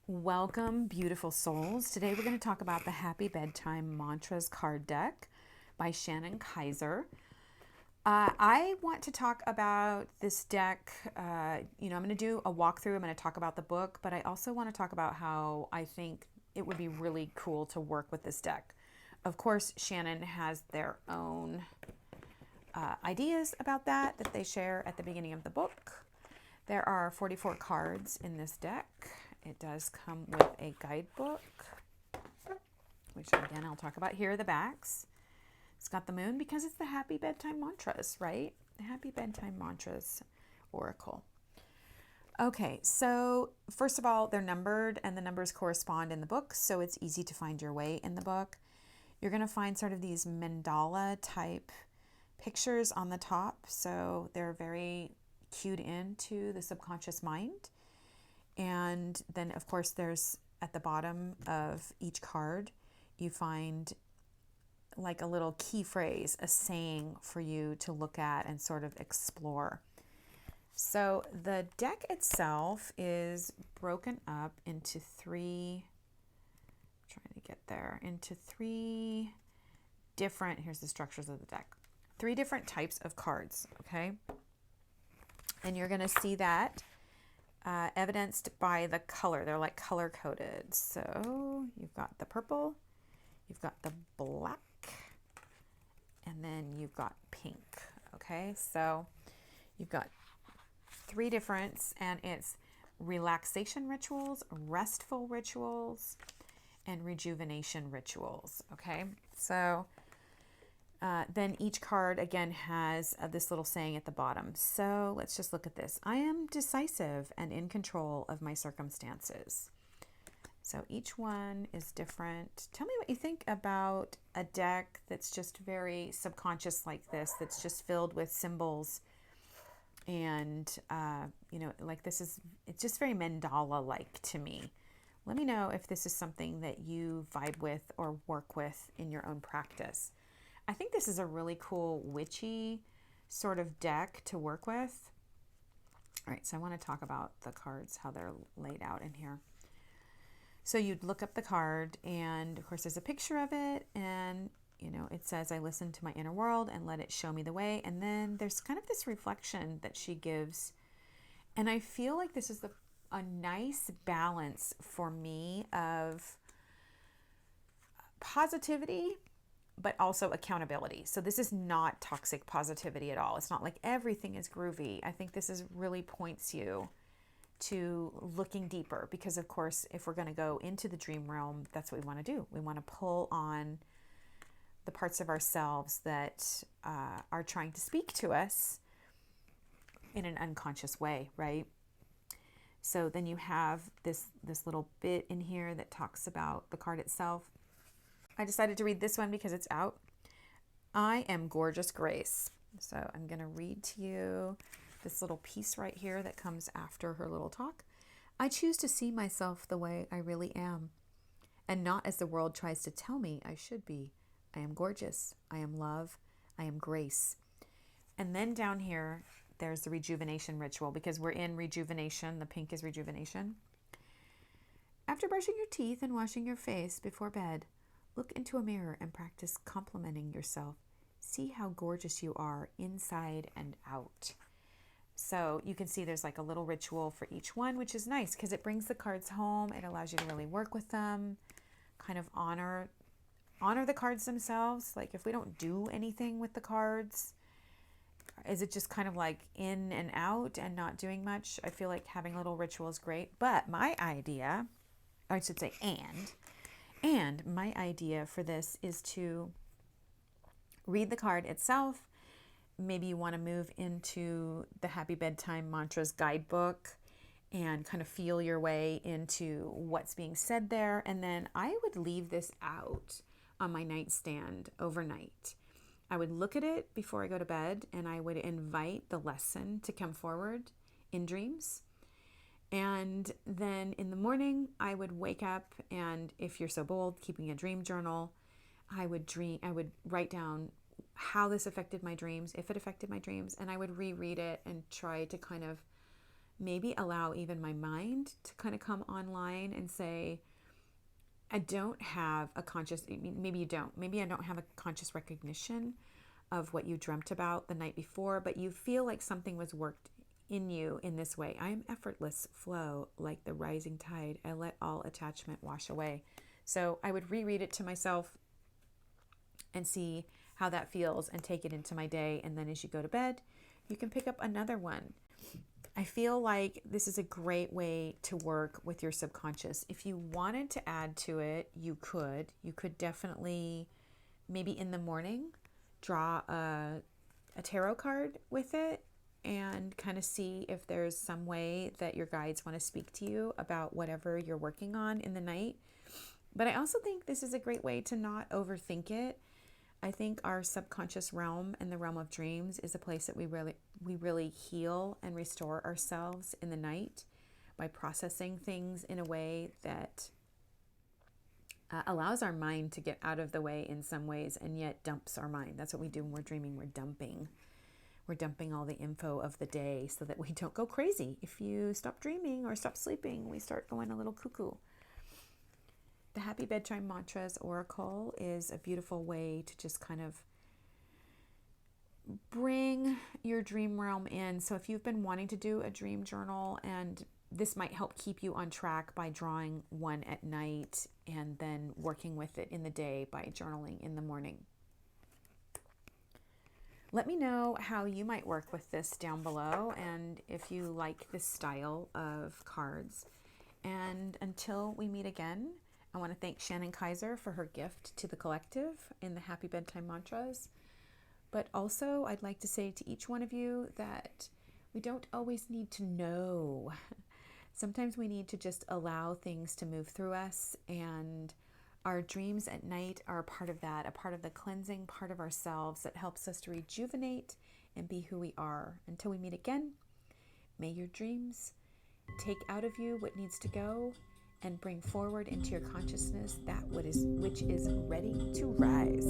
Welcome, beautiful souls. Today we're going to talk about the Happy Bedtime Mantras card deck by Shannon Kaiser. I want to talk about this deck. I'm going to do a walkthrough. I'm going to talk about the book, but I also want to talk about how I think it would be really cool to work with this deck. Of course, Shannon has their own ideas about that they share at the beginning of the book. There are 44 cards in this deck. It does come with a guidebook, which again I'll talk about. Here are the backs. It's got the moon because it's the Happy Bedtime Mantras, right? The Happy Bedtime Mantras Oracle. Okay, so first of all, they're numbered and the numbers correspond in the book, so it's easy to find your way in the book. You're going to find sort of these mandala type pictures on the top, so they're very cued into the subconscious mind. And then, of course, there's at the bottom of each card, you find like a little key phrase, a saying for you to look at and sort of explore. So the deck itself is broken up into three different, here's the structures of the deck, 3 different types of cards, okay? And you're going to see that evidenced by the color. They're like color coded. So you've got the purple, you've got the black, and then you've got pink. Okay, so you've got 3 differents, and it's relaxation rituals, restful rituals, and rejuvenation rituals. Okay, so then each card again has this little saying at the bottom. So let's just look at this. I am decisive and in control of my circumstances. So each one is different. Tell me what you think about a deck that's just very subconscious like this, that's just filled with symbols. And, like it's just very mandala-like to me. Let me know if this is something that you vibe with or work with in your own practice. I think this is a really cool witchy sort of deck to work with. All right, so I want to talk about the cards, how they're laid out in here. So you'd look up the card, and of course there's a picture of it, and it says, I listen to my inner world and let it show me the way. And then there's kind of this reflection that she gives. And I feel like this is a nice balance for me of positivity, but also accountability. So this is not toxic positivity at all. It's not like everything is groovy. I think this is really points you to looking deeper, because of course, if we're going to go into the dream realm, that's what we want to do. We want to pull on the parts of ourselves that are trying to speak to us in an unconscious way, right? So then you have this little bit in here that talks about the card itself. I decided to read this one because it's out. I am gorgeous grace. So I'm going to read to you this little piece right here that comes after her little talk. I choose to see myself the way I really am, and not as the world tries to tell me I should be. I am gorgeous. I am love. I am grace. And then down here, there's the rejuvenation ritual, because we're in rejuvenation. The pink is rejuvenation. After brushing your teeth and washing your face before bed, look into a mirror and practice complimenting yourself. See how gorgeous you are inside and out. So you can see there's like a little ritual for each one, which is nice because it brings the cards home. It allows you to really work with them, kind of honor the cards themselves. Like if we don't do anything with the cards, is it just kind of like in and out and not doing much? I feel like having a little ritual is great. But my idea, or I should say and my idea for this is to read the card itself. Maybe you want to move into the Happy Bedtime Mantras guidebook and kind of feel your way into what's being said there. And then I would leave this out on my nightstand overnight. I would look at it before I go to bed, and I would invite the lesson to come forward in dreams. And then in the morning, I would wake up, and if you're so bold, keeping a dream journal, I would write down how this affected my dreams, if it affected my dreams, and I would reread it and try to kind of maybe allow even my mind to kind of come online and say, I don't have a conscious, maybe you don't, maybe I don't have a conscious recognition of what you dreamt about the night before, but you feel like something was worked in you in this way. I am effortless flow, like the rising tide. I let all attachment wash away. So I would reread it to myself and see how that feels and take it into my day. And then as you go to bed, you can pick up another one. I feel like this is a great way to work with your subconscious. If you wanted to add to it, you could. You could definitely, maybe in the morning, draw a tarot card with it and kind of see if there's some way that your guides want to speak to you about whatever you're working on in the night. But I also think this is a great way to not overthink it. I think our subconscious realm and the realm of dreams is a place that we really heal and restore ourselves in the night by processing things in a way that allows our mind to get out of the way in some ways and yet dumps our mind. That's what we do when we're dreaming. We're dumping all the info of the day so that we don't go crazy. If you stop dreaming or stop sleeping, we start going a little cuckoo. The Happy Bedtime Mantras Oracle is a beautiful way to just kind of bring your dream realm in. So if you've been wanting to do a dream journal, and this might help keep you on track by drawing one at night and then working with it in the day by journaling in the morning. Let me know how you might work with this down below and if you like this style of cards. And until we meet again, I want to thank Shannon Kaiser for her gift to the collective in the Happy Bedtime Mantras. But also, I'd like to say to each one of you that we don't always need to know. Sometimes we need to just allow things to move through us, and our dreams at night are a part of that, a part of the cleansing part of ourselves that helps us to rejuvenate and be who we are. Until we meet again, may your dreams take out of you what needs to go and bring forward into your consciousness that which is ready to rise.